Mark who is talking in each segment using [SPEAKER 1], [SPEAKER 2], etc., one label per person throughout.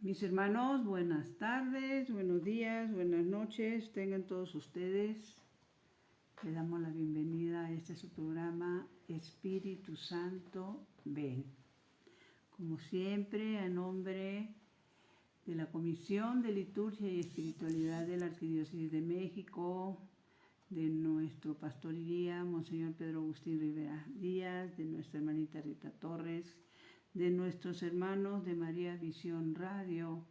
[SPEAKER 1] Mis hermanos, buenas tardes, buenos días, buenas noches, tengan todos ustedes. Le damos la bienvenida a este su programa Espíritu Santo, ven. Como siempre, a nombre de la Comisión de Liturgia y Espiritualidad de la Arquidiócesis de México, de nuestro pastor y guía, Monseñor Pedro Agustín Rivera Díaz, de nuestra hermanita Rita Torres, de nuestros hermanos de María Visión Radio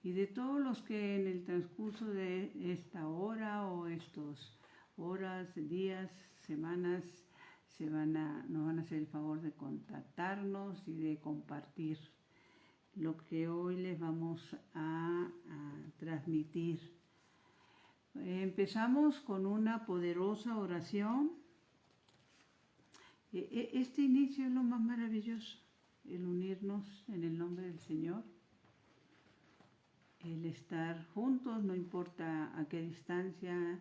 [SPEAKER 1] y de todos los que en el transcurso de esta hora o estos horas, días, semanas nos van a hacer el favor de contactarnos y de compartir lo que hoy les vamos a transmitir. Empezamos con una poderosa oración. Este inicio es lo más maravilloso. El unirnos en el nombre del Señor, el estar juntos, no importa a qué distancia,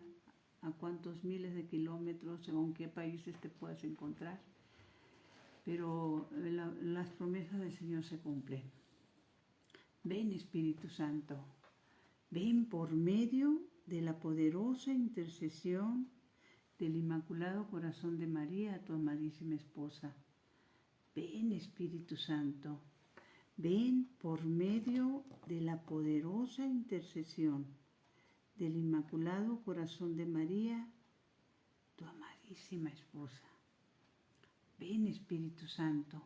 [SPEAKER 1] a cuántos miles de kilómetros, según qué países te puedas encontrar, pero las promesas del Señor se cumplen. Ven, Espíritu Santo, ven por medio de la poderosa intercesión del Inmaculado Corazón de María, tu amadísima esposa. Ven, Espíritu Santo, ven por medio de la poderosa intercesión del Inmaculado Corazón de María, tu amadísima esposa. Ven, Espíritu Santo,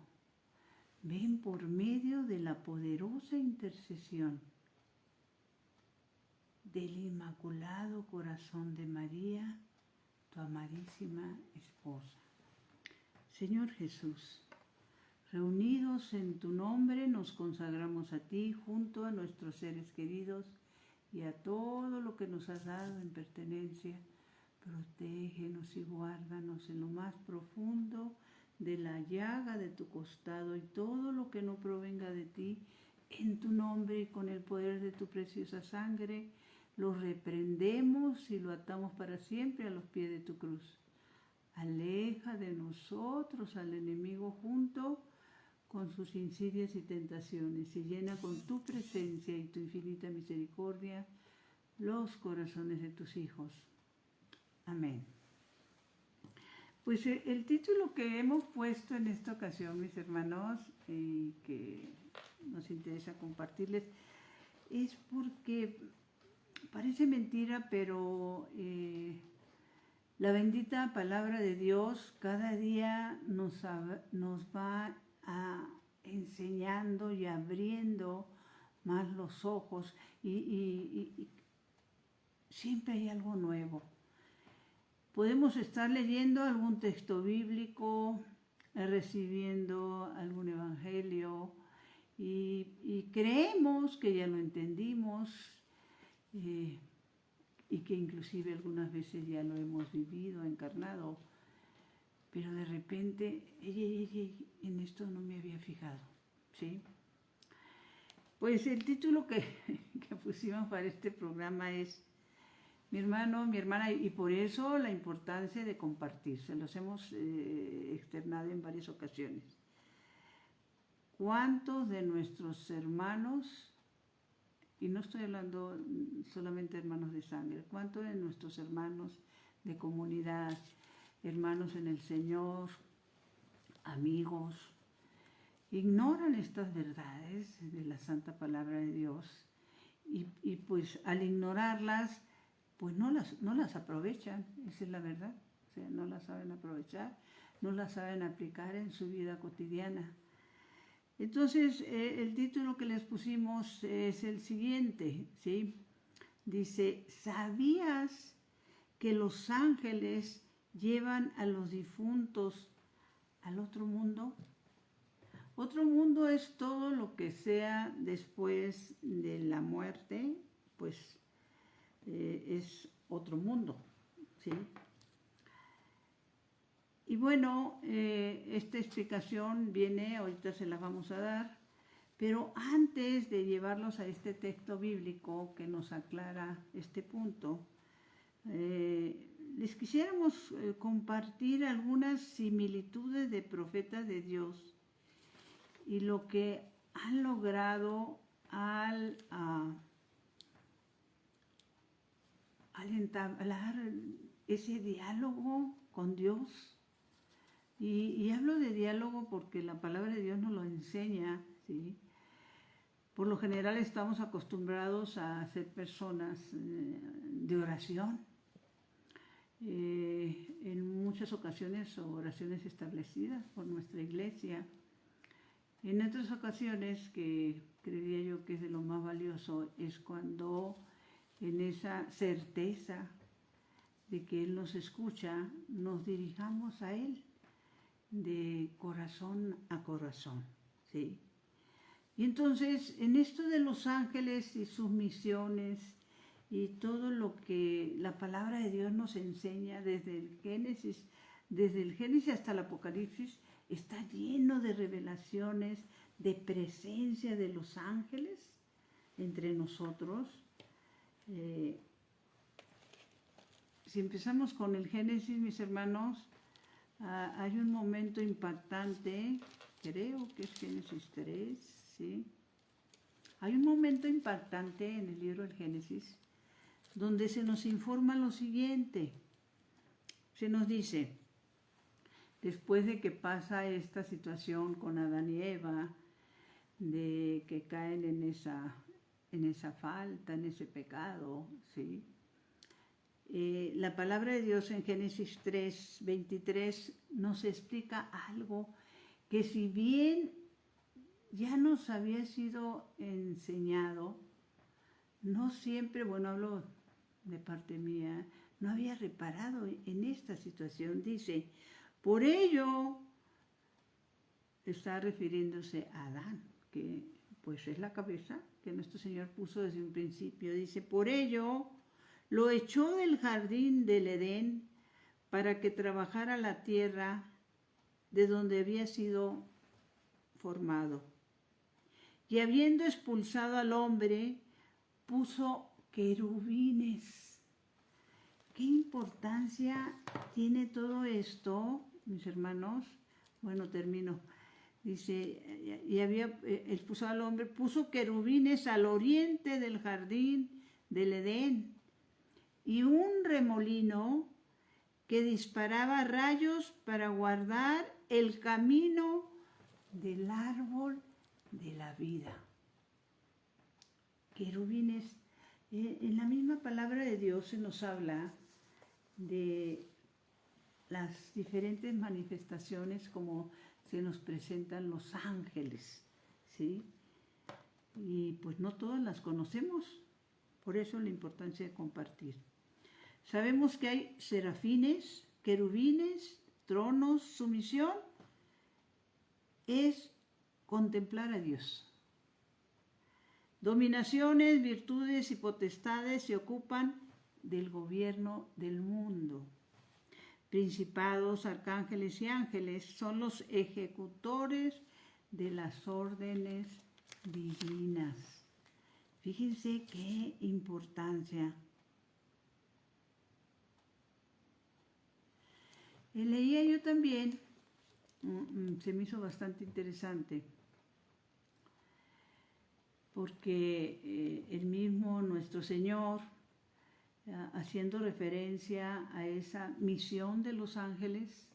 [SPEAKER 1] ven por medio de la poderosa intercesión del Inmaculado Corazón de María, tu amadísima esposa. Señor Jesús, reunidos en tu nombre, nos consagramos a ti junto a nuestros seres queridos y a todo lo que nos has dado en pertenencia. Protégenos y guárdanos en lo más profundo de la llaga de tu costado y todo lo que no provenga de ti, en tu nombre y con el poder de tu preciosa sangre, lo reprendemos y lo atamos para siempre a los pies de tu cruz. Aleja de nosotros al enemigo junto con sus insidias y tentaciones, y llena con tu presencia y tu infinita misericordia los corazones de tus hijos. Amén. Pues el título que hemos puesto en esta ocasión, mis hermanos, que nos interesa compartirles, es porque parece mentira, pero la bendita palabra de Dios cada día nos va enseñando y abriendo más los ojos y siempre hay algo nuevo. Podemos estar leyendo algún texto bíblico, recibiendo algún evangelio y creemos que ya lo entendimos y que inclusive algunas veces ya lo hemos vivido, encarnado. Pero de repente, en esto no me había fijado, ¿sí? Pues el título que pusimos para este programa es Mi hermano, mi hermana, y por eso la importancia de compartir. Se los hemos externado en varias ocasiones. ¿Cuántos de nuestros hermanos, y no estoy hablando solamente de hermanos de sangre, cuántos de nuestros hermanos de comunidad, hermanos en el Señor, amigos, ignoran estas verdades de la Santa Palabra de Dios y pues al ignorarlas, pues no las aprovechan, esa es la verdad, o sea, no las saben aprovechar, no las saben aplicar en su vida cotidiana. Entonces, el título que les pusimos es el siguiente, ¿sí? Dice, ¿sabías que los ángeles llevan a los difuntos al otro mundo? Otro mundo es todo lo que sea después de la muerte, pues es otro mundo, ¿sí? Y bueno, esta explicación viene, ahorita se la vamos a dar, pero antes de llevarlos a este texto bíblico que nos aclara este punto, les quisiéramos compartir algunas similitudes de profetas de Dios y lo que han logrado al entablar ese diálogo con Dios. Y hablo de diálogo porque la palabra de Dios nos lo enseña, ¿sí? Por lo general estamos acostumbrados a ser personas de oración. En muchas ocasiones oraciones establecidas por nuestra iglesia. En otras ocasiones, que creería yo que es de lo más valioso, es cuando en esa certeza de que Él nos escucha, nos dirijamos a Él de corazón a corazón, ¿sí? Y entonces, en esto de los ángeles y sus misiones y todo lo que la palabra de Dios nos enseña desde el Génesis hasta el Apocalipsis, está lleno de revelaciones, de presencia de los ángeles entre nosotros. Si empezamos con el Génesis, mis hermanos, hay un momento impactante, creo que es Génesis 3, ¿sí? Hay un momento impactante en el libro del Génesis donde se nos informa lo siguiente. Se nos dice, después de que pasa esta situación con Adán y Eva, de que caen en esa falta, en ese pecado, ¿sí? La palabra de Dios en Génesis 3, 23 nos explica algo que, si bien ya nos había sido enseñado, no siempre, bueno, hablo de parte mía, no había reparado en esta situación. Dice, por ello, está refiriéndose a Adán, que pues es la cabeza que nuestro Señor puso desde un principio. Dice, por ello lo echó del jardín del Edén para que trabajara la tierra de donde había sido formado. Y habiendo expulsado al hombre, puso querubines. ¿Qué importancia tiene todo esto, mis hermanos? Bueno, termino. Dice, y había expulsado al hombre, puso querubines al oriente del jardín del Edén y un remolino que disparaba rayos para guardar el camino del árbol de la vida. Querubines. En la misma palabra de Dios se nos habla de las diferentes manifestaciones como se nos presentan los ángeles, ¿sí? Y pues no todas las conocemos, por eso la importancia de compartir. Sabemos que hay serafines, querubines, tronos. Su misión es contemplar a Dios. Dominaciones, virtudes y potestades se ocupan del gobierno del mundo. Principados, arcángeles y ángeles son los ejecutores de las órdenes divinas. Fíjense qué importancia. Leía yo también, se me hizo bastante interesante, porque el mismo nuestro Señor, haciendo referencia a esa misión de los ángeles,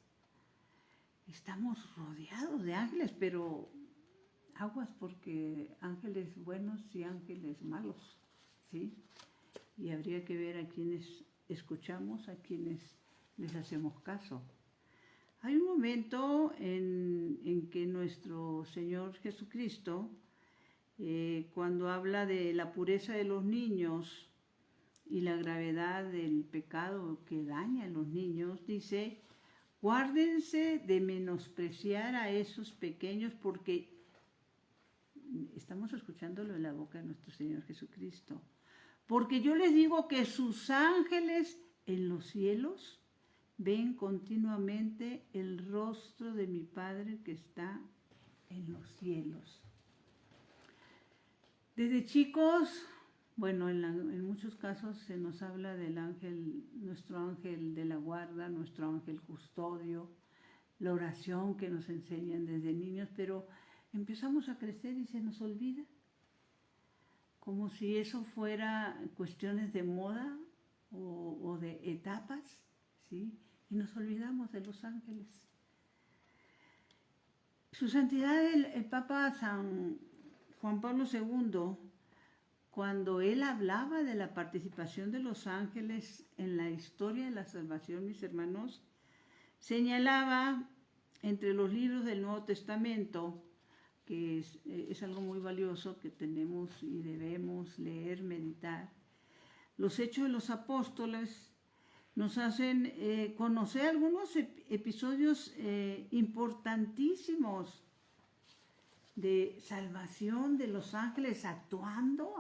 [SPEAKER 1] estamos rodeados de ángeles, pero aguas, porque ángeles buenos y ángeles malos, ¿sí? Y habría que ver a quienes escuchamos, a quienes les hacemos caso. Hay un momento en que nuestro Señor Jesucristo, cuando habla de la pureza de los niños y la gravedad del pecado que daña a los niños, dice, guárdense de menospreciar a esos pequeños, porque estamos escuchándolo en la boca de nuestro Señor Jesucristo. Porque yo les digo que sus ángeles en los cielos ven continuamente el rostro de mi Padre que está en los cielos. Desde chicos, bueno, en muchos casos se nos habla del ángel, nuestro ángel de la guarda, nuestro ángel custodio, la oración que nos enseñan desde niños, pero empezamos a crecer y se nos olvida. como si eso fuera cuestiones de moda o de etapas, ¿sí? Y nos olvidamos de los ángeles. Su Santidad el Papa San Juan Pablo II, cuando él hablaba de la participación de los ángeles en la historia de la salvación, mis hermanos, señalaba entre los libros del Nuevo Testamento, que es algo muy valioso que tenemos y debemos leer, meditar. Los Hechos de los Apóstoles nos hacen conocer algunos episodios importantísimos de salvación de los ángeles actuando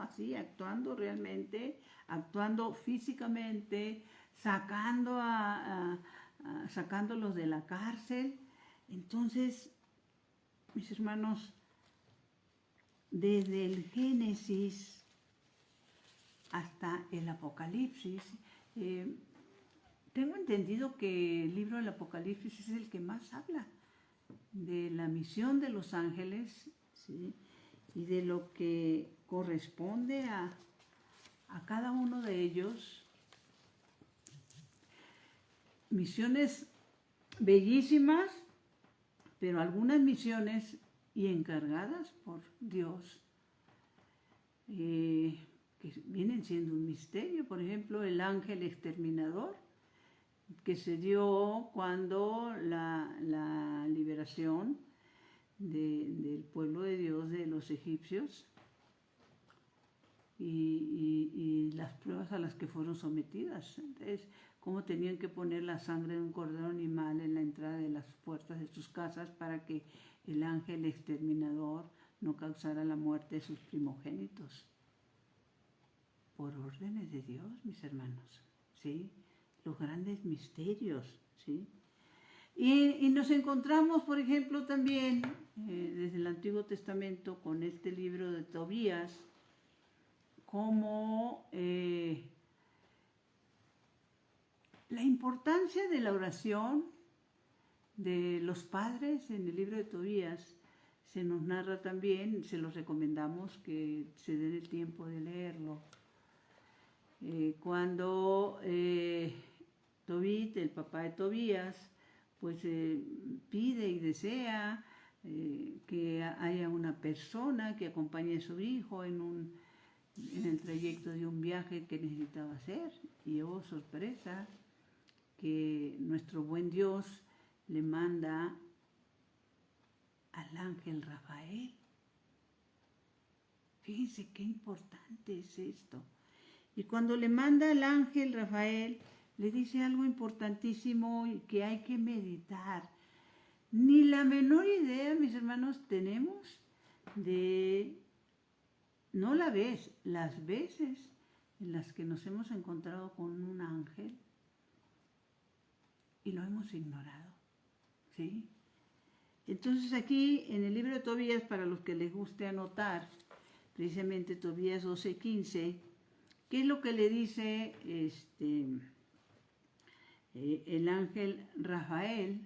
[SPEAKER 1] realmente, actuando físicamente, sacándolos de la cárcel. Entonces, mis hermanos, desde el Génesis hasta el Apocalipsis, tengo entendido que el libro del Apocalipsis es el que más habla de la misión de los ángeles, ¿sí? Y de lo que corresponde a cada uno de ellos. Misiones bellísimas, pero algunas misiones y encargadas por Dios, que vienen siendo un misterio. Por ejemplo, el ángel exterminador, que se dio cuando la liberación del pueblo de Dios de los egipcios y las pruebas a las que fueron sometidas. Entonces, cómo tenían que poner la sangre de un cordero animal en la entrada de las puertas de sus casas para que el ángel exterminador no causara la muerte de sus primogénitos. Por órdenes de Dios, mis hermanos, ¿sí? Los grandes misterios, ¿sí? Y nos encontramos, por ejemplo, también desde el Antiguo Testamento con este libro de Tobías, como la importancia de la oración de los padres en el libro de Tobías se nos narra también, se los recomendamos que se den el tiempo de leerlo. Cuando Tobit, el papá de Tobías, pues pide y desea que haya una persona que acompañe a su hijo en el trayecto de un viaje que necesitaba hacer. Y oh, sorpresa, que nuestro buen Dios le manda al ángel Rafael. Fíjense qué importante es esto. Y cuando le manda al ángel Rafael, le dice algo importantísimo y que hay que meditar. Ni la menor idea, mis hermanos, tenemos de, no la vez, las veces en las que nos hemos encontrado con un ángel y lo hemos ignorado, ¿sí? Entonces aquí en el libro de Tobías, para los que les guste anotar, precisamente Tobías 12:15, ¿qué es lo que le dice el ángel Rafael?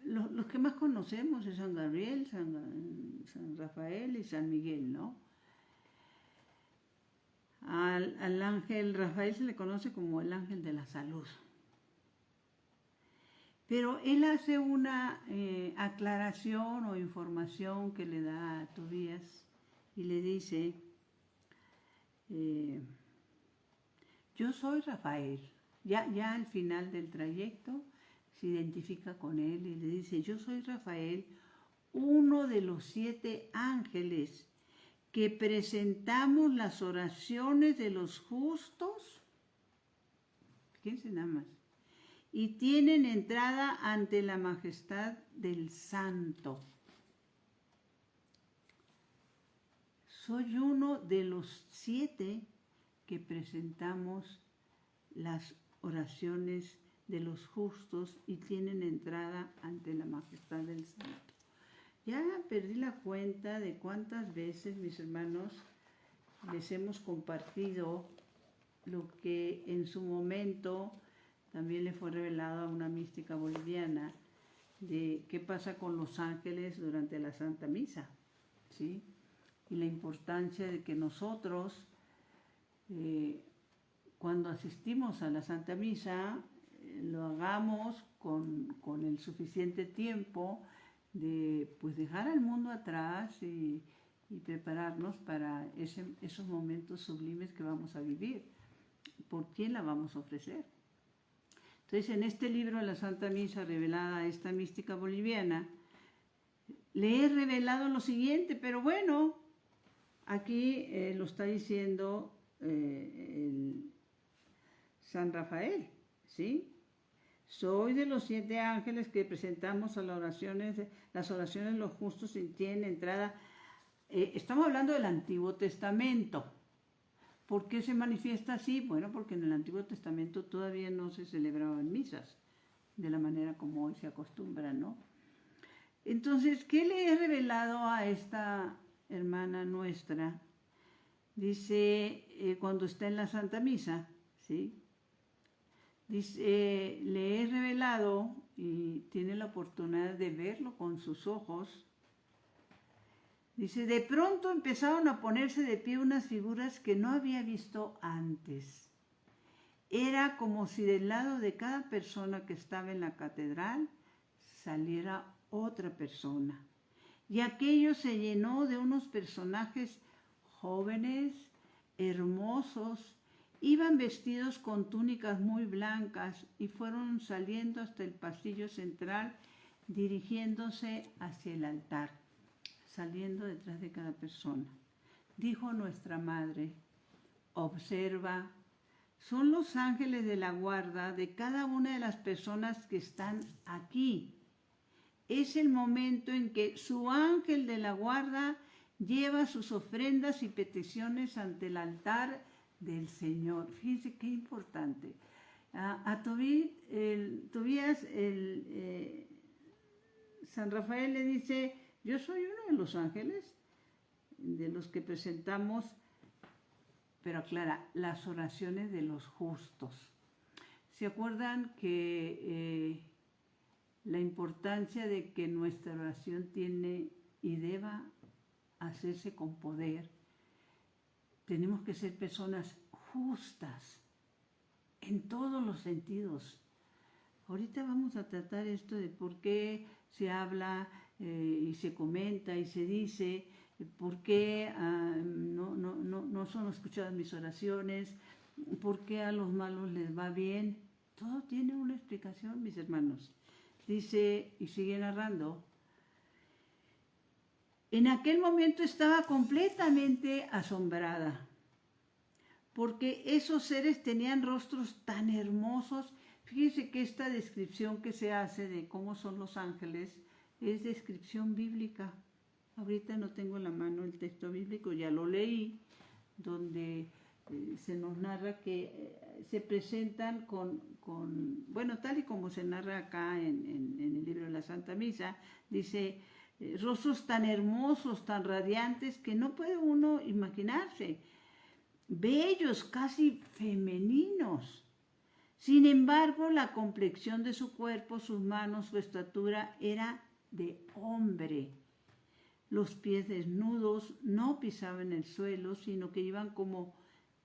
[SPEAKER 1] Los que más conocemos es San Gabriel, San Rafael y San Miguel, ¿no? Al ángel Rafael se le conoce como el ángel de la salud. Pero él hace una aclaración o información que le da a Tobías y le dice, yo soy Rafael. Ya al final del trayecto se identifica con él y le dice, yo soy Rafael, uno de los 7 ángeles que presentamos las oraciones de los justos, fíjense nada más, y tienen entrada ante la majestad del Santo. Soy uno de los 7 que presentamos las oraciones de los justos y tienen entrada ante la majestad del Santo. Ya perdí la cuenta de cuántas veces, mis hermanos, les hemos compartido lo que en su momento también le fue revelado a una mística boliviana de qué pasa con los ángeles durante la Santa Misa, ¿sí? y la importancia de que nosotros, cuando asistimos a la Santa Misa, lo hagamos con el suficiente tiempo de pues dejar al mundo atrás y prepararnos para esos momentos sublimes que vamos a vivir. ¿Por quién la vamos a ofrecer? Entonces, en este libro, La Santa Misa revelada a esta mística boliviana, le he revelado lo siguiente, pero bueno, aquí lo está diciendo el San Rafael, ¿sí? Soy de los 7 ángeles que presentamos a las oraciones de los justos y tienen entrada. Estamos hablando del Antiguo Testamento. ¿Por qué se manifiesta así? Bueno, porque en el Antiguo Testamento todavía no se celebraban misas de la manera como hoy se acostumbra, ¿no? Entonces, ¿qué le he revelado a esta hermana nuestra? Dice, cuando está en la Santa Misa, ¿sí? Dice, le he revelado, y tiene la oportunidad de verlo con sus ojos. Dice, de pronto empezaron a ponerse de pie unas figuras que no había visto antes. Era como si del lado de cada persona que estaba en la catedral saliera otra persona. Y aquello se llenó de unos personajes jóvenes, hermosos, iban vestidos con túnicas muy blancas y fueron saliendo hasta el pasillo central, dirigiéndose hacia el altar, saliendo detrás de cada persona. Dijo nuestra Madre, observa, son los ángeles de la guarda de cada una de las personas que están aquí. Es el momento en que su ángel de la guarda lleva sus ofrendas y peticiones ante el altar del Señor. Fíjense qué importante. A Tobías, San Rafael le dice, yo soy uno de los ángeles de los que presentamos, pero aclara, las oraciones de los justos. ¿Se acuerdan que la importancia de que nuestra oración tiene y deba hacerse con poder? Tenemos que ser personas justas en todos los sentidos. Ahorita vamos a tratar esto de por qué se habla y se comenta y se dice, por qué no son escuchadas mis oraciones, por qué a los malos les va bien. Todo tiene una explicación, mis hermanos. Dice, y sigue narrando, en aquel momento estaba completamente asombrada, porque esos seres tenían rostros tan hermosos. Fíjense que esta descripción que se hace de cómo son los ángeles es descripción bíblica. Ahorita no tengo en la mano el texto bíblico, ya lo leí, donde se nos narra que se presentan bueno, tal y como se narra acá en el libro de la Santa Misa, dice, rostros tan hermosos, tan radiantes, que no puede uno imaginarse, bellos, casi femeninos. Sin embargo, la complexión de su cuerpo, sus manos, su estatura era de hombre. Los pies desnudos no pisaban el suelo, sino que iban como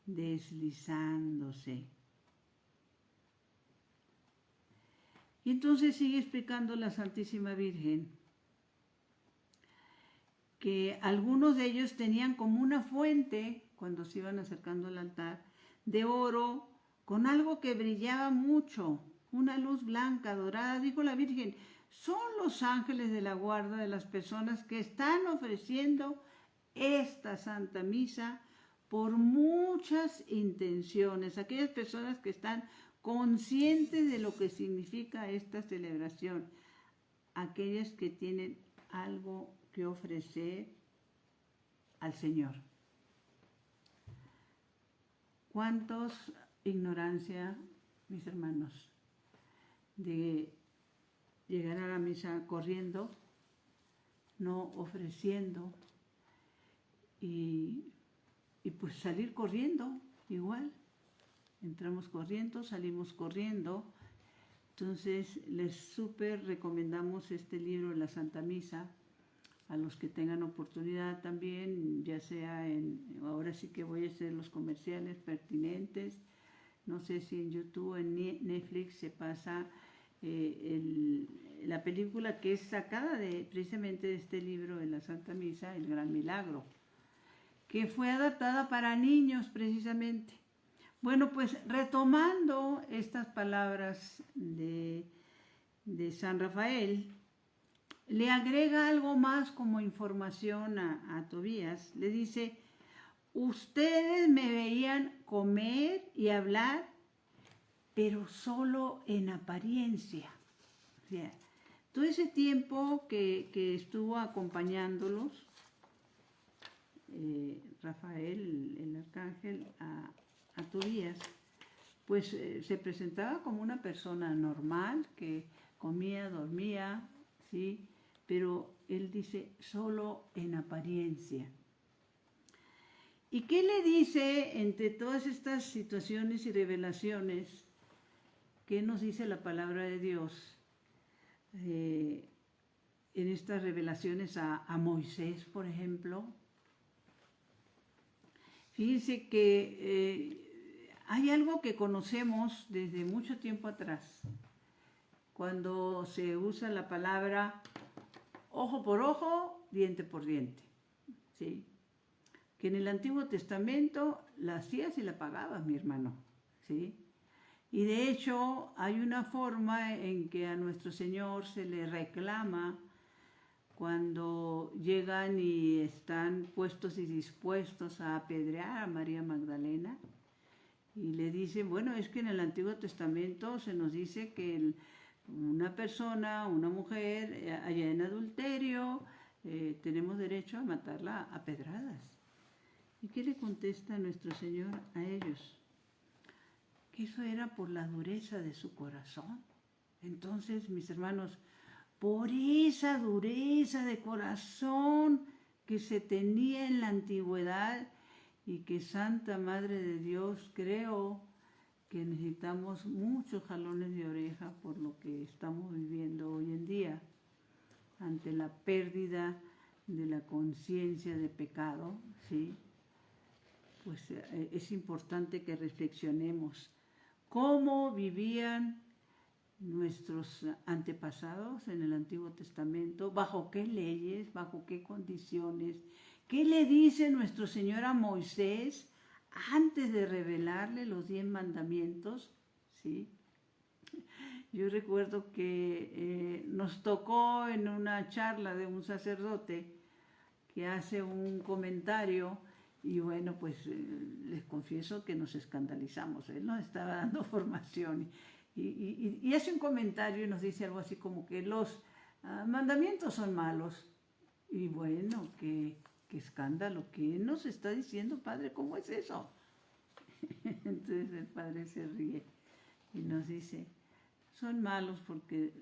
[SPEAKER 1] deslizándose. Y entonces sigue explicando la Santísima Virgen que algunos de ellos tenían como una fuente, cuando se iban acercando al altar, de oro, con algo que brillaba mucho, una luz blanca, dorada. Dijo la Virgen, son los ángeles de la guarda de las personas que están ofreciendo esta Santa Misa por muchas intenciones, aquellas personas que están conscientes de lo que significa esta celebración, aquellas que tienen algo que ofrecer al Señor. ¿Cuántos ignorancia, mis hermanos, de llegar a la misa corriendo, no ofreciendo y pues salir corriendo igual? Entramos corriendo, salimos corriendo. Entonces les súper recomendamos este libro, La Santa Misa, a los que tengan oportunidad también, ya sea ahora sí que voy a hacer los comerciales pertinentes, no sé si en YouTube o en Netflix se pasa la película que es sacada precisamente de este libro de la Santa Misa, El Gran Milagro, que fue adaptada para niños precisamente. Bueno, pues retomando estas palabras de San Rafael, le agrega algo más como información a Tobías. Le dice, ustedes me veían comer y hablar, pero solo en apariencia. O sea, todo ese tiempo que estuvo acompañándolos, Rafael, el arcángel, a Tobías, pues se presentaba como una persona normal, que comía, dormía, ¿sí? Pero él dice, solo en apariencia. ¿Y qué le dice entre todas estas situaciones y revelaciones? ¿Qué nos dice la palabra de Dios en estas revelaciones a Moisés, por ejemplo? Fíjense que hay algo que conocemos desde mucho tiempo atrás, cuando se usa la palabra ojo por ojo, diente por diente, ¿sí? Que en el Antiguo Testamento la hacías y la pagabas, mi hermano, ¿sí? Y de hecho hay una forma en que a nuestro Señor se le reclama cuando llegan y están puestos y dispuestos a apedrear a María Magdalena, y le dicen, bueno, es que en el Antiguo Testamento se nos dice que una persona, una mujer, allá en adulterio, tenemos derecho a matarla a pedradas. ¿Y qué le contesta nuestro Señor a ellos? Que eso era por la dureza de su corazón. Entonces, mis hermanos, por esa dureza de corazón que se tenía en la antigüedad y que Santa Madre de Dios creo que necesitamos muchos jalones de oreja por lo que estamos viviendo hoy en día, ante la pérdida de la conciencia de pecado, ¿sí? Pues es importante que reflexionemos cómo vivían nuestros antepasados en el Antiguo Testamento, bajo qué leyes, bajo qué condiciones, qué le dice nuestro Señor a Moisés antes de revelarle los 10 mandamientos, ¿sí? Yo recuerdo que nos tocó en una charla de un sacerdote que hace un comentario y bueno, pues les confieso que nos escandalizamos. Él nos estaba dando formación y hace un comentario y nos dice algo así como que los mandamientos son malos. Y bueno, qué escándalo, ¿qué nos está diciendo, Padre? ¿Cómo es eso? Entonces el Padre se ríe y nos dice, son malos porque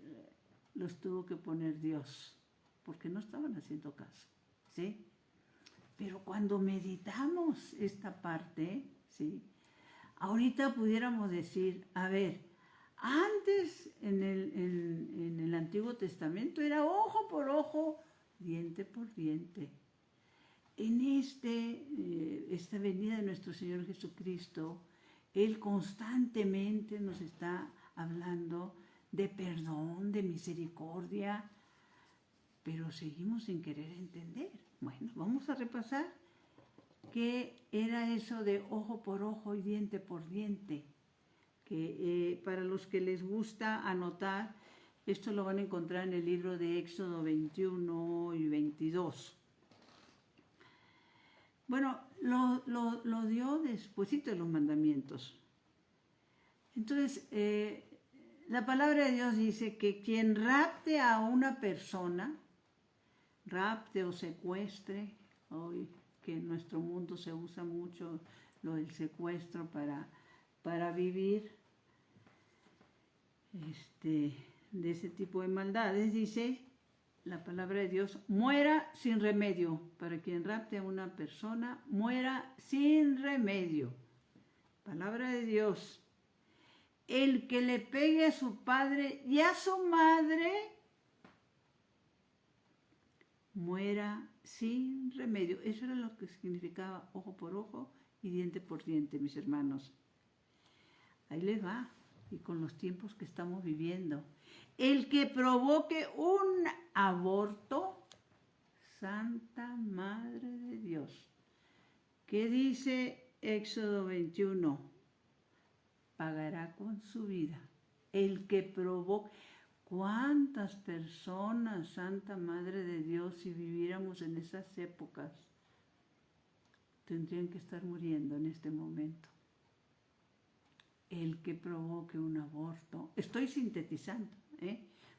[SPEAKER 1] los tuvo que poner Dios, porque no estaban haciendo caso, ¿sí? Pero cuando meditamos esta parte, ¿sí? Ahorita pudiéramos decir, a ver, antes en el Antiguo Testamento era ojo por ojo, diente por diente. En esta venida de nuestro Señor Jesucristo, Él constantemente nos está hablando de perdón, de misericordia, pero seguimos sin querer entender. Bueno, vamos a repasar qué era eso de ojo por ojo y diente por diente, que para los que les gusta anotar, esto lo van a encontrar en el libro de Éxodo 21 y 22. Bueno, lo dio despuesito de los mandamientos. Entonces, la palabra de Dios dice que quien rapte a una persona, rapte o secuestre, hoy que en nuestro mundo se usa mucho lo del secuestro para vivir de ese tipo de maldades, dice la palabra de Dios, muera sin remedio. Para quien rapte a una persona, muera sin remedio. Palabra de Dios. El que le pegue a su padre y a su madre, muera sin remedio. Eso era lo que significaba ojo por ojo y diente por diente, mis hermanos. Ahí les va, y con los tiempos que estamos viviendo. El que provoque un aborto, Santa Madre de Dios. ¿Qué dice Éxodo 21? Pagará con su vida. El que provoque. ¿Cuántas personas, Santa Madre de Dios, si viviéramos en esas épocas, tendrían que estar muriendo en este momento? El que provoque un aborto. Estoy sintetizando,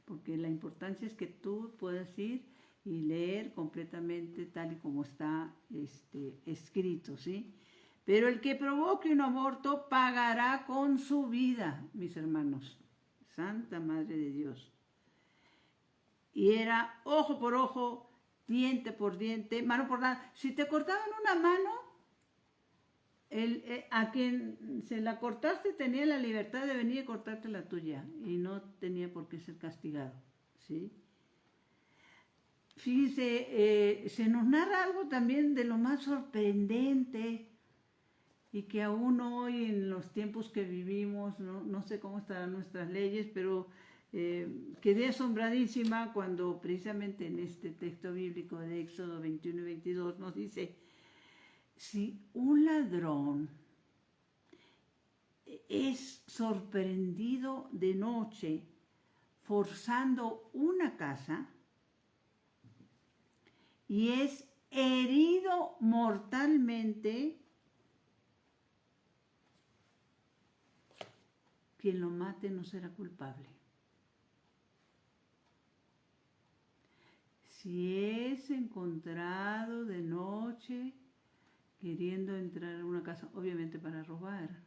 [SPEAKER 1] porque la importancia es que tú puedas ir y leer completamente tal y como está escrito, ¿sí? Pero el que provoque un aborto pagará con su vida, mis hermanos. Santa Madre de Dios. Y era ojo por ojo, diente por diente, mano por mano. Si te cortaban una mano, a quien se la cortaste tenía la libertad de venir y cortarte la tuya y no tenía por qué ser castigado, ¿sí? Fíjense, se nos narra algo también de lo más sorprendente y que aún hoy en los tiempos que vivimos, no sé cómo estarán nuestras leyes, pero quedé asombradísima cuando precisamente en este texto bíblico de Éxodo 21 y 22 nos dice: si un ladrón es sorprendido de noche forzando una casa y es herido mortalmente, quien lo mate no será culpable. Si es encontrado de noche queriendo entrar a una casa, obviamente para robar,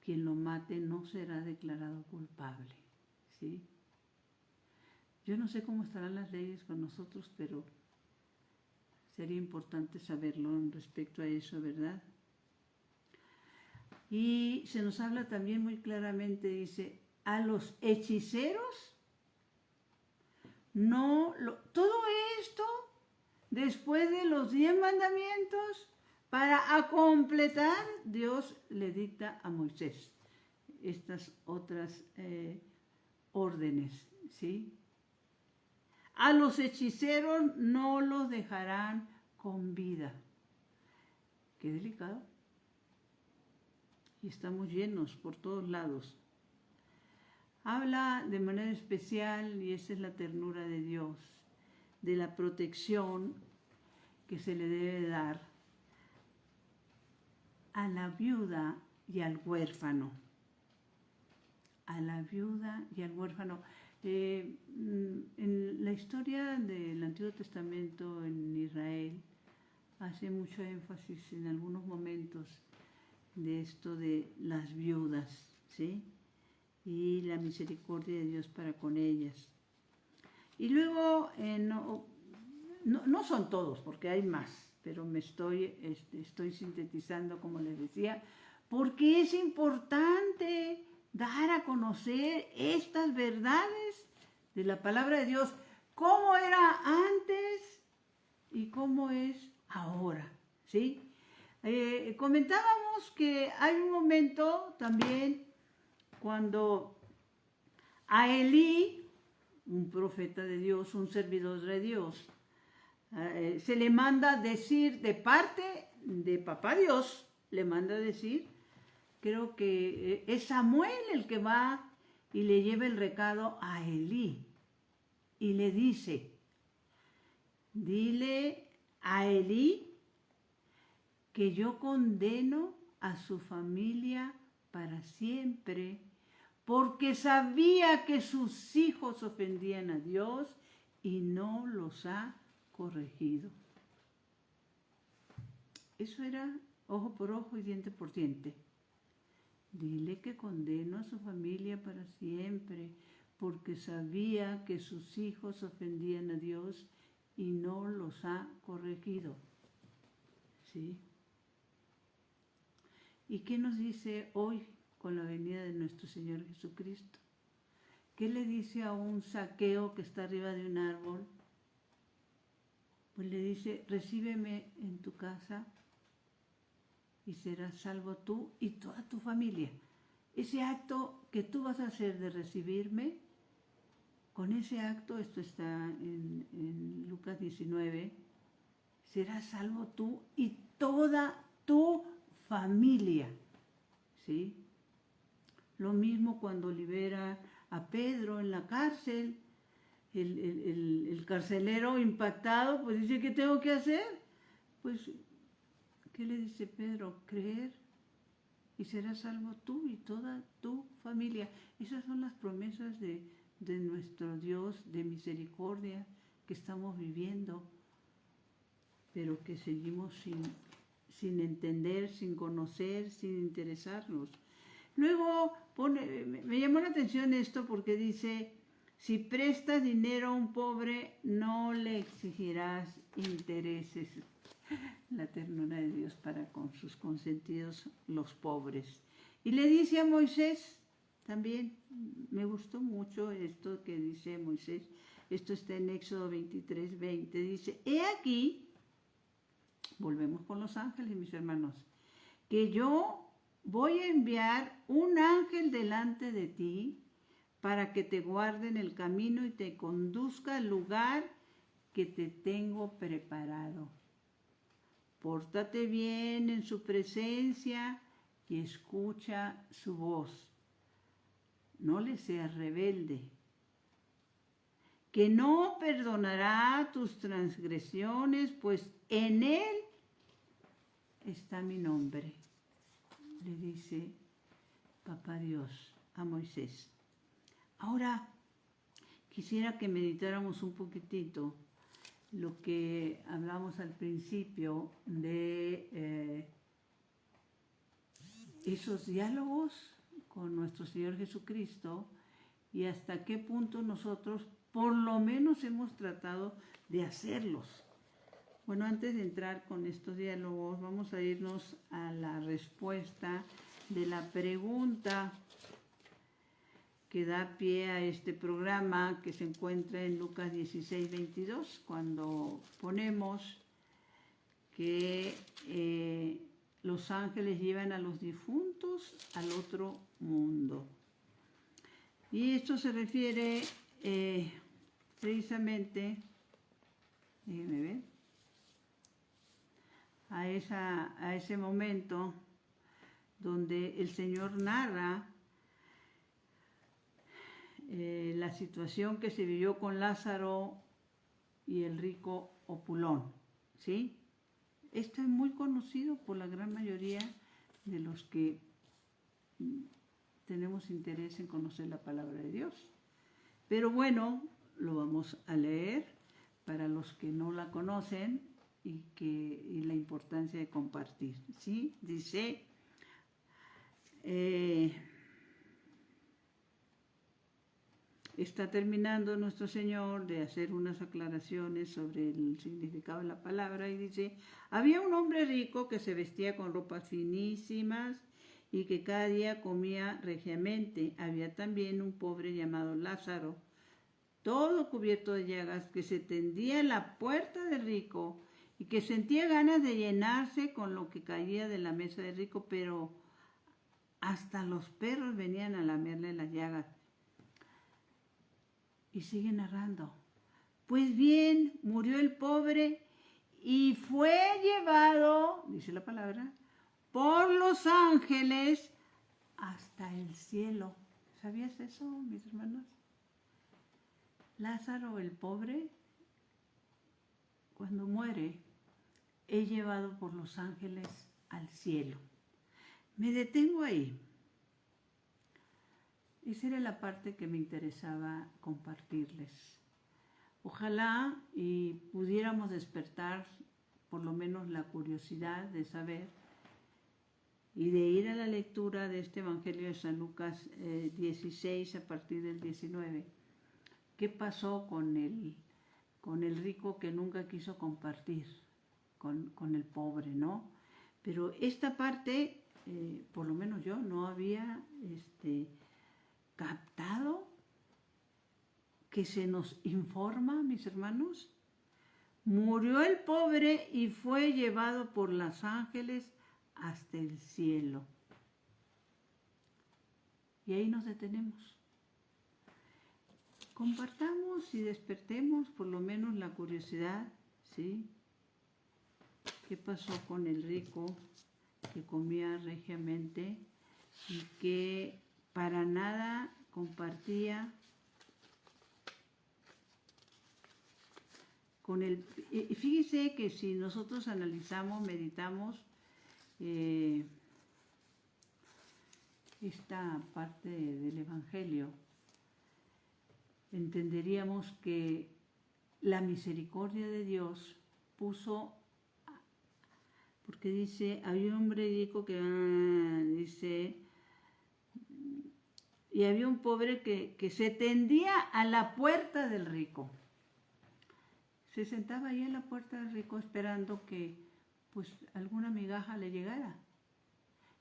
[SPEAKER 1] quien lo mate no será declarado culpable, ¿sí? Yo no sé cómo estarán las leyes con nosotros, pero sería importante saberlo en respecto a eso, ¿verdad? Y se nos habla también muy claramente, dice, a los hechiceros, todo esto, después de los 10 mandamientos, para completar, Dios le dicta a Moisés estas otras órdenes, ¿sí? A los hechiceros no los dejarán con vida. Qué delicado. Y estamos llenos por todos lados. Habla de manera especial, y esa es la ternura de Dios, de la protección que se le debe dar a la viuda y al huérfano. A la viuda y al huérfano. En la historia del Antiguo Testamento en Israel hace mucho énfasis en algunos momentos de esto de las viudas, ¿sí? Y la misericordia de Dios para con ellas. Y luego, no son todos, porque hay más, pero me estoy sintetizando, como les decía, porque es importante dar a conocer estas verdades de la palabra de Dios, cómo era antes y cómo es ahora, ¿sí? Comentábamos que hay un momento también cuando a Elí, un profeta de Dios, un servidor de Dios, se le manda decir de parte de Papá Dios, le manda decir, creo que es Samuel el que va y le lleva el recado a Elí y le dice, dile a Elí que yo condeno a su familia para siempre, porque sabía que sus hijos ofendían a Dios y no los ha corregido. Eso era ojo por ojo y diente por diente. Dile que condeno a su familia para siempre, porque sabía que sus hijos ofendían a Dios y no los ha corregido. ¿Sí? ¿Y qué nos dice hoy con la venida de nuestro Señor Jesucristo? ¿Qué le dice a un Zaqueo que está arriba de un árbol? pues le dice, recíbeme en tu casa y serás salvo tú y toda tu familia. Ese acto que tú vas a hacer de recibirme, con ese acto, esto está en Lucas 19, serás salvo tú y toda tu familia. ¿Sí? Lo mismo cuando libera a Pedro en la cárcel, el carcelero impactado, pues dice, ¿qué tengo que hacer? Pues, ¿qué le dice Pedro? Creer y serás salvo tú y toda tu familia. Esas son las promesas de nuestro Dios de misericordia que estamos viviendo, pero que seguimos sin entender, sin conocer, sin interesarnos. Luego me llamó la atención esto porque dice, si prestas dinero a un pobre, no le exigirás intereses. La ternura de Dios para con sus consentidos, los pobres. Y le dice a Moisés, también me gustó mucho esto que dice Moisés, esto está en Éxodo 23, 20, dice, he aquí, volvemos con los ángeles, mis hermanos, que yo voy a enviar un ángel delante de ti para que te guarde en el camino y te conduzca al lugar que te tengo preparado. Pórtate bien en su presencia y escucha su voz. No le seas rebelde, que no perdonará tus transgresiones, pues en él está mi nombre, le dice Papá Dios a Moisés. Ahora quisiera que meditáramos un poquitito lo que hablamos al principio de esos diálogos con nuestro Señor Jesucristo y hasta qué punto nosotros por lo menos hemos tratado de hacerlos. Bueno, antes de entrar con estos diálogos, vamos a irnos a la respuesta de la pregunta que da pie a este programa que se encuentra en Lucas 16, 22, cuando ponemos que los ángeles llevan a los difuntos al otro mundo. Y esto se refiere precisamente, déjenme ver, a ese momento donde el Señor narra la situación que se vivió con Lázaro y el rico opulón, ¿sí? Esto es muy conocido por la gran mayoría de los que tenemos interés en conocer la palabra de Dios. Pero bueno, lo vamos a leer para los que no la conocen y la importancia de compartir, ¿sí? Dice, está terminando nuestro Señor de hacer unas aclaraciones sobre el significado de la palabra y dice, había un hombre rico que se vestía con ropas finísimas y que cada día comía regiamente. Había también un pobre llamado Lázaro, todo cubierto de llagas, que se tendía en la puerta del rico y que sentía ganas de llenarse con lo que caía de la mesa del rico, pero hasta los perros venían a lamerle las llagas. Y sigue narrando. Pues bien, murió el pobre y fue llevado, dice la palabra, por los ángeles hasta el cielo. ¿Sabías eso, mis hermanos? Lázaro, el pobre, cuando muere, es llevado por los ángeles al cielo. Me detengo ahí. Esa era la parte que me interesaba compartirles. Ojalá y pudiéramos despertar por lo menos la curiosidad de saber y de ir a la lectura de este Evangelio de San Lucas 16 a partir del 19. ¿Qué pasó con el rico que nunca quiso compartir con el pobre, no? Pero esta parte, por lo menos yo, no había captado que se nos informa, mis hermanos, Murió el pobre y fue llevado por los ángeles hasta el cielo. Y ahí nos detenemos. Compartamos y despertemos por lo menos la curiosidad, ¿sí? ¿Qué pasó con el rico que comía regiamente y que para nada compartía con el... Y fíjese que si nosotros analizamos, meditamos esta parte del Evangelio, entenderíamos que la misericordia de Dios puso, porque dice, había un hombre rico que dice, y había un pobre que se tendía a la puerta del rico. Se sentaba ahí en la puerta del rico esperando que pues alguna migaja le llegara.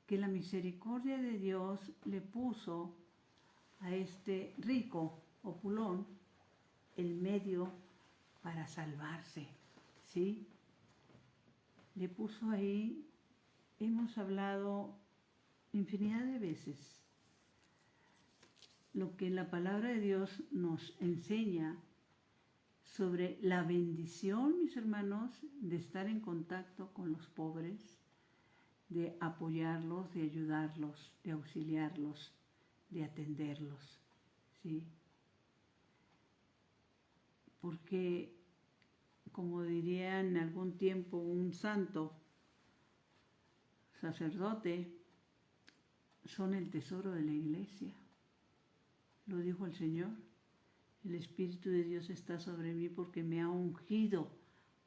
[SPEAKER 1] Que la misericordia de Dios le puso a este rico opulón el medio para salvarse, ¿sí? Le puso ahí, hemos hablado infinidad de veces, lo que la palabra de Dios nos enseña sobre la bendición, mis hermanos, de estar en contacto con los pobres, de apoyarlos, de ayudarlos, de auxiliarlos, de atenderlos, ¿sí? Porque, como diría en algún tiempo un santo, sacerdote, son el tesoro de la iglesia. Lo dijo el Señor. El Espíritu de Dios está sobre mí porque me ha ungido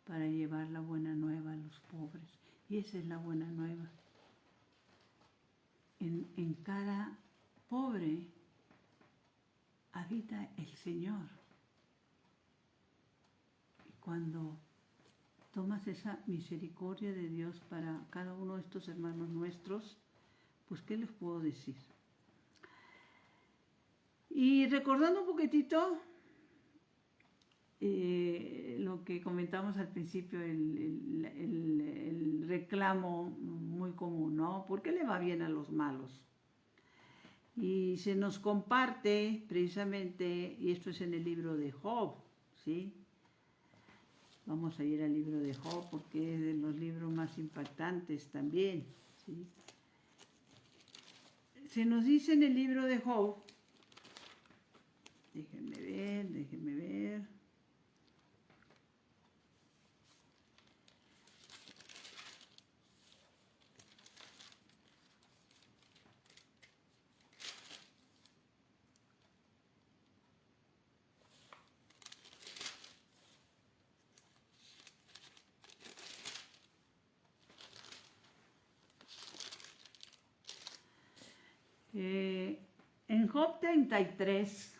[SPEAKER 1] para llevar la buena nueva a los pobres. Y esa es la buena nueva. En cada pobre habita el Señor. Y cuando tomas esa misericordia de Dios para cada uno de estos hermanos nuestros, pues ¿qué les puedo decir? Y recordando un poquitito lo que comentamos al principio, el reclamo muy común, ¿no? ¿Por qué le va bien a los malos? Y se nos comparte precisamente, y esto es en el libro de Job, ¿sí? Vamos a ir al libro de Job porque es de los libros más impactantes también, ¿sí? Se nos dice en el libro de Job, déjenme ver. En Job 33,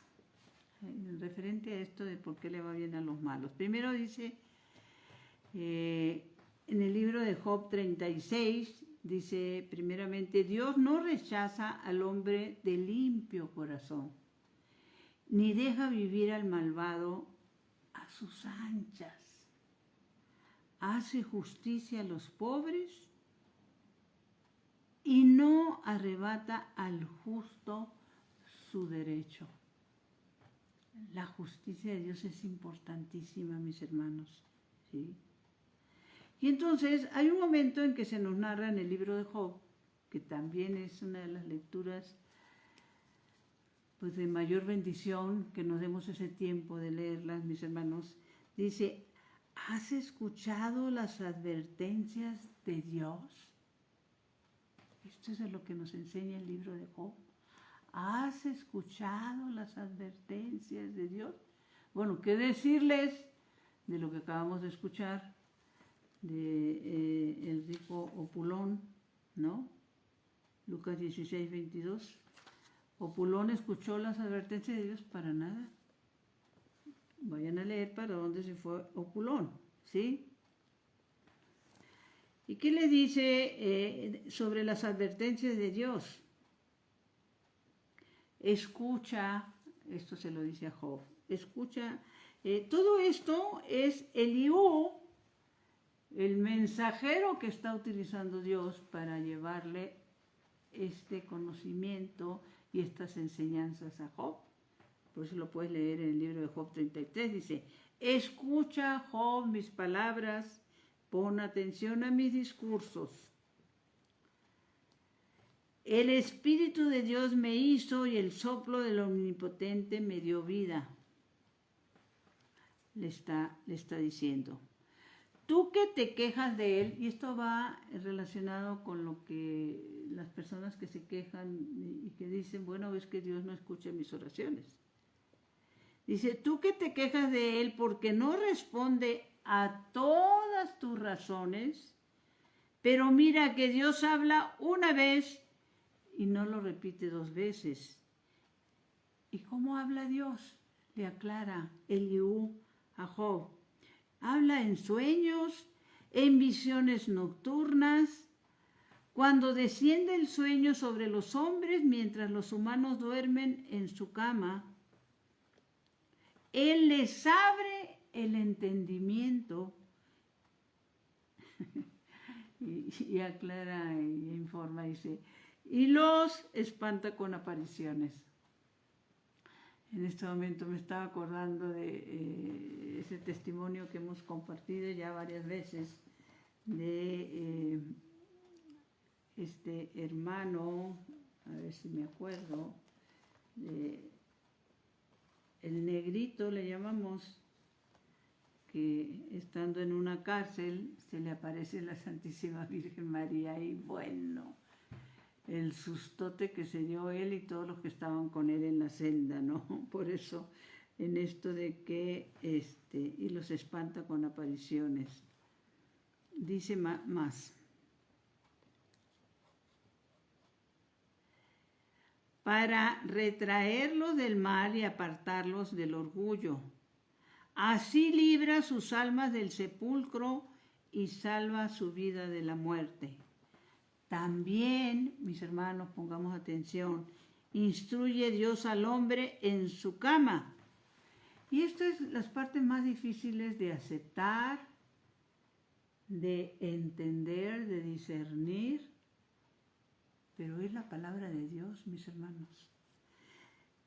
[SPEAKER 1] referente a esto de por qué le va bien a los malos. Primero dice, en el libro de Job 36, dice primeramente, Dios no rechaza al hombre de limpio corazón, ni deja vivir al malvado a sus anchas. Hace justicia a los pobres y no arrebata al justo su derecho. La justicia de Dios es importantísima, mis hermanos, ¿sí? Y entonces hay un momento en que se nos narra en el libro de Job, que también es una de las lecturas pues, de mayor bendición, que nos demos ese tiempo de leerlas, mis hermanos. Dice, ¿has escuchado las advertencias de Dios? Esto es lo que nos enseña el libro de Job. ¿Has escuchado las advertencias de Dios? Bueno, ¿qué decirles de lo que acabamos de escuchar de el rico opulón, ¿no? Lucas 16, 22. Opulón escuchó las advertencias de Dios para nada. Vayan a leer para dónde se fue Opulón, ¿sí? ¿Y qué le dice sobre las advertencias de Dios? Escucha, esto se lo dice a Job, escucha Todo esto es Eliú, el mensajero que está utilizando Dios para llevarle este conocimiento y estas enseñanzas a Job. Por eso lo puedes leer en el libro de Job 33. Dice, escucha, Job, mis palabras, pon atención a mis discursos. El Espíritu de Dios me hizo y el soplo del Omnipotente me dio vida. Le está diciendo. Tú que te quejas de él, y esto va relacionado con lo que las personas que se quejan y que dicen, bueno, es que Dios no escucha mis oraciones. Dice, tú que te quejas de él porque no responde a todas tus razones, pero mira que Dios habla una vez y no lo repite 2 veces. ¿Y cómo habla Dios? Le aclara Eliú a Job. Habla en sueños, en visiones nocturnas, cuando desciende el sueño sobre los hombres mientras los humanos duermen en su cama. Él les abre el entendimiento y aclara y informa, dice, y los espanta con apariciones. En este momento me estaba acordando de ese testimonio que hemos compartido ya varias veces de este hermano, a ver si me acuerdo, el negrito le llamamos, que estando en una cárcel se le aparece la Santísima Virgen María y bueno, el sustote que se dio él y todos los que estaban con él en la celda, ¿no? Por eso, en esto de que, y los espanta con apariciones. Dice más. Para retraerlos del mal y apartarlos del orgullo. Así libra sus almas del sepulcro y salva su vida de la muerte. También, mis hermanos, pongamos atención, instruye Dios al hombre en su cama. Y estas son las partes más difíciles de aceptar, de entender, de discernir, pero es la palabra de Dios, mis hermanos.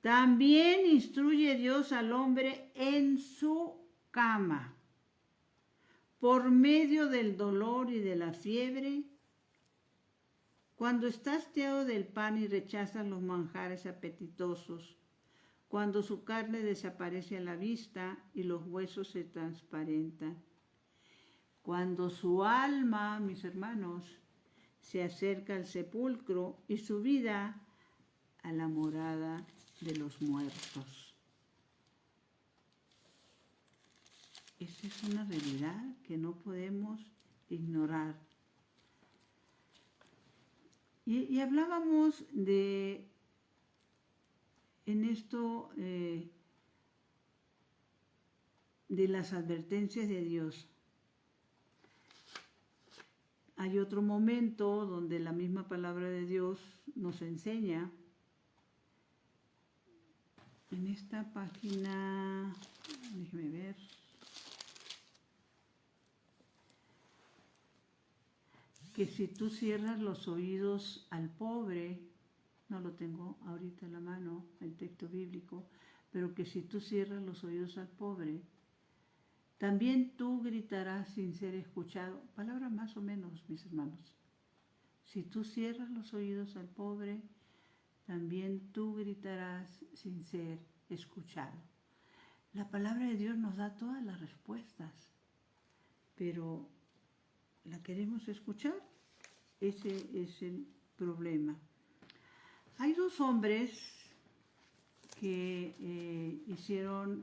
[SPEAKER 1] También instruye Dios al hombre en su cama, por medio del dolor y de la fiebre. Cuando estás hastiado del pan y rechazas los manjares apetitosos, cuando su carne desaparece a la vista y los huesos se transparentan, cuando su alma, mis hermanos, se acerca al sepulcro y su vida a la morada de los muertos. Esa es una realidad que no podemos ignorar. Y hablábamos en esto de las advertencias de Dios. Hay otro momento donde la misma palabra de Dios nos enseña. En esta página, déjeme ver. Que si tú cierras los oídos al pobre, no lo tengo ahorita en la mano, el texto bíblico, pero que si tú cierras los oídos al pobre, también tú gritarás sin ser escuchado. Palabra más o menos, mis hermanos. Si tú cierras los oídos al pobre, también tú gritarás sin ser escuchado. La palabra de Dios nos da todas las respuestas, pero ¿la queremos escuchar? Ese es el problema. Hay 2 hombres que hicieron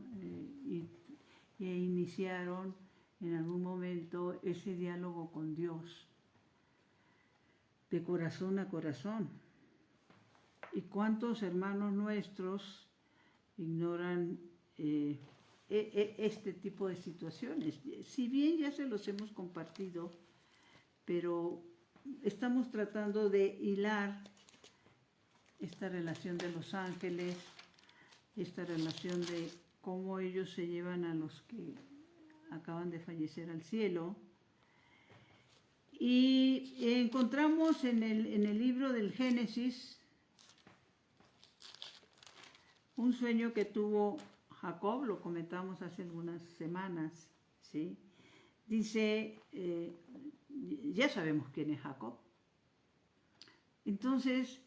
[SPEAKER 1] e iniciaron en algún momento ese diálogo con Dios, de corazón a corazón. ¿Y cuántos hermanos nuestros ignoran este tipo de situaciones? Si bien ya se los hemos compartido, pero estamos tratando de hilar esta relación de los ángeles, esta relación de cómo ellos se llevan a los que acaban de fallecer al cielo. Y encontramos en el libro del Génesis un sueño que tuvo Jacob, lo comentamos hace algunas semanas, ¿sí? Dice, ya sabemos quién es Jacob. Entonces,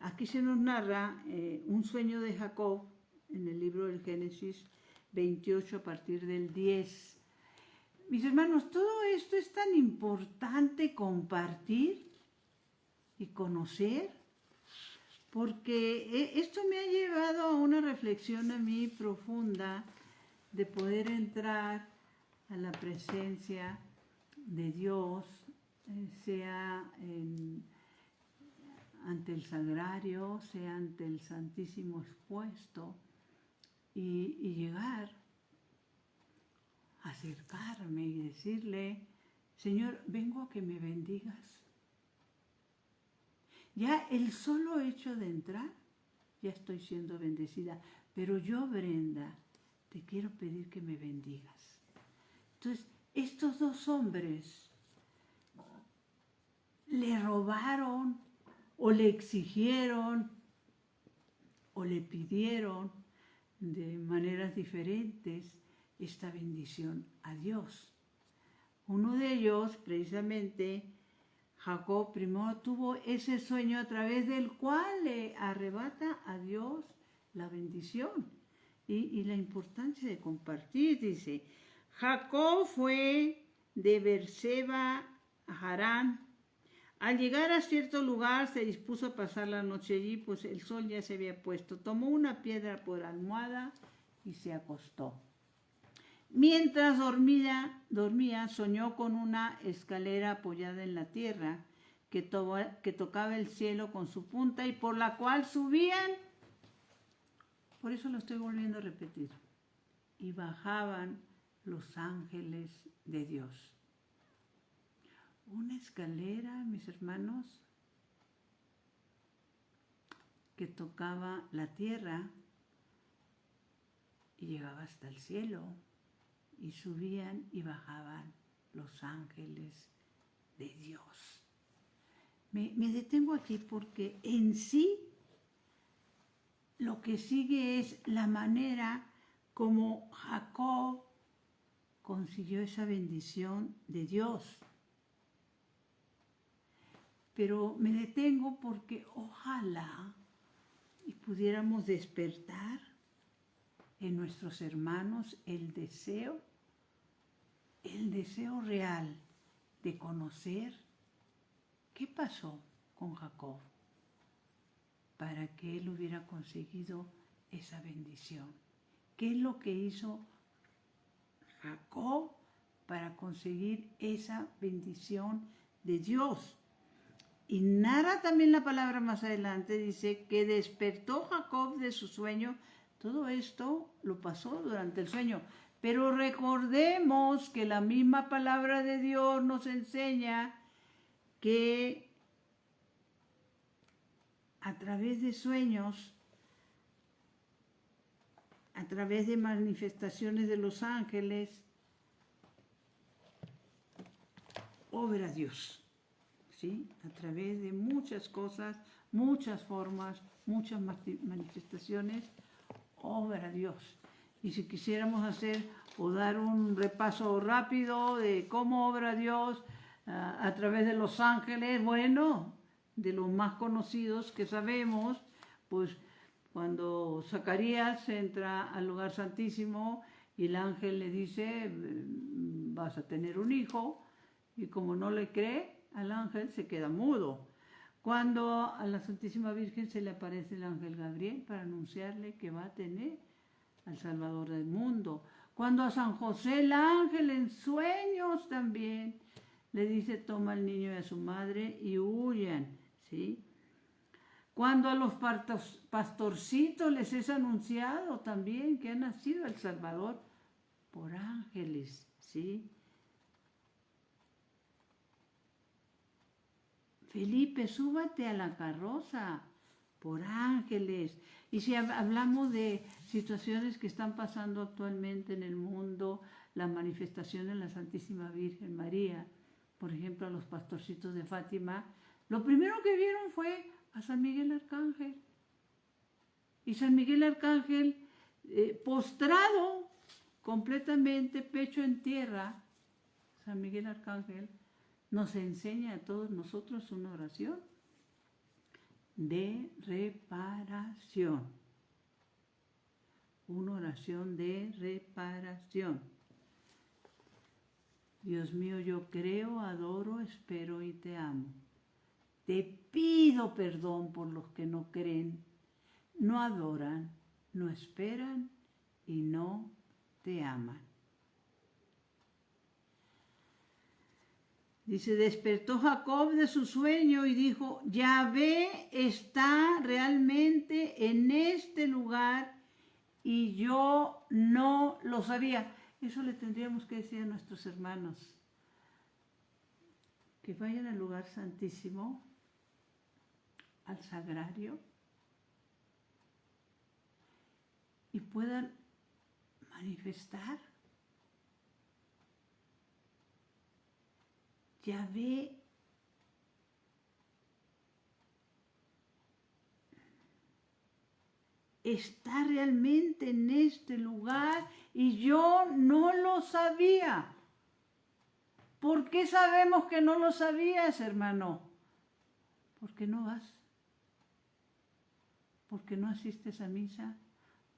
[SPEAKER 1] aquí se nos narra un sueño de Jacob en el libro del Génesis 28 a partir del 10. Mis hermanos, todo esto es tan importante compartir y conocer, porque esto me ha llevado a una reflexión a mí profunda de poder entrar a la presencia de Dios, sea ante el sagrario, sea ante el Santísimo expuesto, y llegar, acercarme y decirle, Señor, vengo a que me bendigas. Ya el solo hecho de entrar, ya estoy siendo bendecida, pero yo, Brenda, te quiero pedir que me bendigas. Entonces, estos dos hombres le robaron o le exigieron o le pidieron de maneras diferentes esta bendición a Dios. Uno de ellos, precisamente, Jacob primero tuvo ese sueño a través del cual le arrebata a Dios la bendición y la importancia de compartir. Dice, Jacob fue de Beerseba a Harán. Al llegar a cierto lugar se dispuso a pasar la noche allí, pues el sol ya se había puesto. Tomó una piedra por almohada y se acostó. Mientras dormía, soñó con una escalera apoyada en la tierra que tocaba el cielo con su punta y por la cual subían, por eso lo estoy volviendo a repetir, y bajaban los ángeles de Dios. Una escalera, mis hermanos, que tocaba la tierra y llegaba hasta el cielo. Y subían y bajaban los ángeles de Dios. Me detengo aquí porque en sí lo que sigue es la manera como Jacob consiguió esa bendición de Dios. Pero me detengo porque ojalá y pudiéramos despertar en nuestros hermanos el deseo real de conocer qué pasó con Jacob para que él hubiera conseguido esa bendición. ¿Qué es lo que hizo Jacob para conseguir esa bendición de Dios? Y narra también la palabra más adelante, dice que despertó Jacob de su sueño. Todo esto lo pasó durante el sueño. Pero recordemos que la misma palabra de Dios nos enseña que a través de sueños, a través de manifestaciones de los ángeles, obra Dios, ¿sí? A través de muchas cosas, muchas formas, muchas manifestaciones, obra Dios. Y si quisiéramos hacer o dar un repaso rápido de cómo obra Dios a través de los ángeles, bueno, de los más conocidos que sabemos, pues cuando Zacarías entra al lugar santísimo y el ángel le dice, vas a tener un hijo, y como no le cree al ángel, se queda mudo. Cuando a la Santísima Virgen se le aparece el ángel Gabriel para anunciarle que va a tener al Salvador del mundo. Cuando a San José el ángel en sueños también le dice, toma al niño y a su madre y huyan, ¿sí? Cuando a los pastorcitos les es anunciado también que ha nacido el Salvador por ángeles, ¿sí? Felipe, súbate a la carroza, por ángeles. Y si hablamos de situaciones que están pasando actualmente en el mundo, la manifestación de la Santísima Virgen María, por ejemplo, a los pastorcitos de Fátima, lo primero que vieron fue a San Miguel Arcángel. Y San Miguel Arcángel, postrado completamente, pecho en tierra, San Miguel Arcángel nos enseña a todos nosotros una oración de reparación. Una oración de reparación. Dios mío, yo creo, adoro, espero y te amo. Te pido perdón por los que no creen, no adoran, no esperan y no te aman. Dice, despertó Jacob de su sueño y dijo, Yahvé está realmente en este lugar y yo no lo sabía. Eso le tendríamos que decir a nuestros hermanos, que vayan al lugar santísimo, al sagrario, y puedan manifestar. Yahvé está realmente en este lugar y yo no lo sabía. ¿Por qué sabemos que no lo sabías, hermano? Porque no vas. Porque no asistes a misa.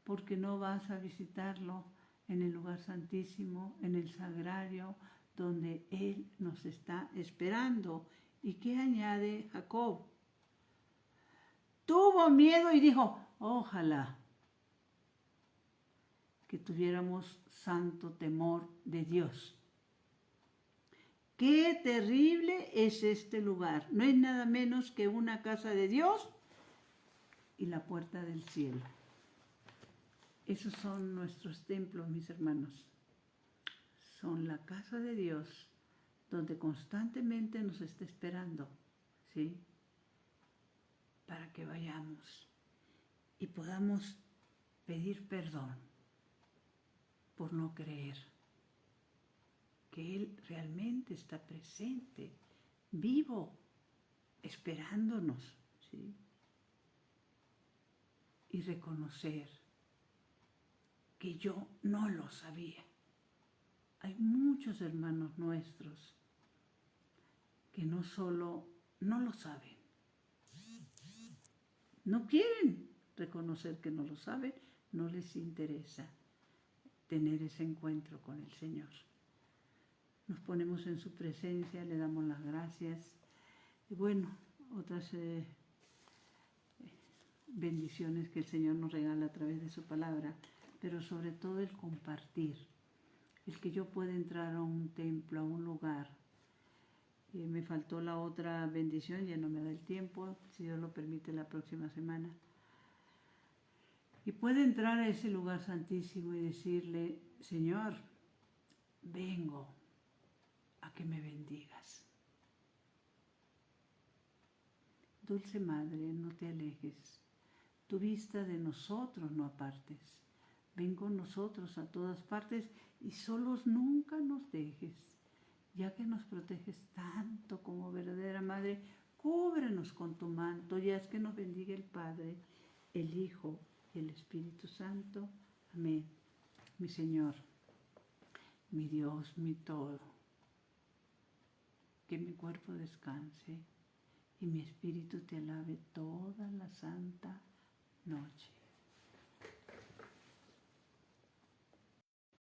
[SPEAKER 1] Porque no vas a visitarlo en el lugar santísimo, en el sagrario, donde Él nos está esperando. ¿Y qué añade Jacob? Tuvo miedo y dijo, ojalá que tuviéramos santo temor de Dios. Qué terrible es este lugar. No es nada menos que una casa de Dios y la puerta del cielo. Esos son nuestros templos, mis hermanos. Son la casa de Dios, donde constantemente nos está esperando, ¿sí? Para que vayamos y podamos pedir perdón por no creer que Él realmente está presente, vivo, esperándonos, ¿sí? Y reconocer que yo no lo sabía. Hay muchos hermanos nuestros que no solo no lo saben, no quieren reconocer que no lo saben, no les interesa tener ese encuentro con el Señor. Nos ponemos en su presencia, le damos las gracias. Y bueno, otras bendiciones que el Señor nos regala a través de su palabra, pero sobre todo el compartir, el que yo pueda entrar a un templo, a un lugar. Me faltó la otra bendición, ya no me da el tiempo, si Dios lo permite la próxima semana. Y puede entrar a ese lugar santísimo y decirle, Señor, vengo a que me bendigas. Dulce Madre, no te alejes, tu vista de nosotros no apartes. Ven con nosotros a todas partes y solos nunca nos dejes. Ya que nos proteges tanto como verdadera Madre, cúbrenos con tu manto y haz que nos bendiga el Padre, el Hijo y el Espíritu Santo. Amén. Mi Señor, mi Dios, mi todo. Que mi cuerpo descanse y mi espíritu te alabe toda la santa noche.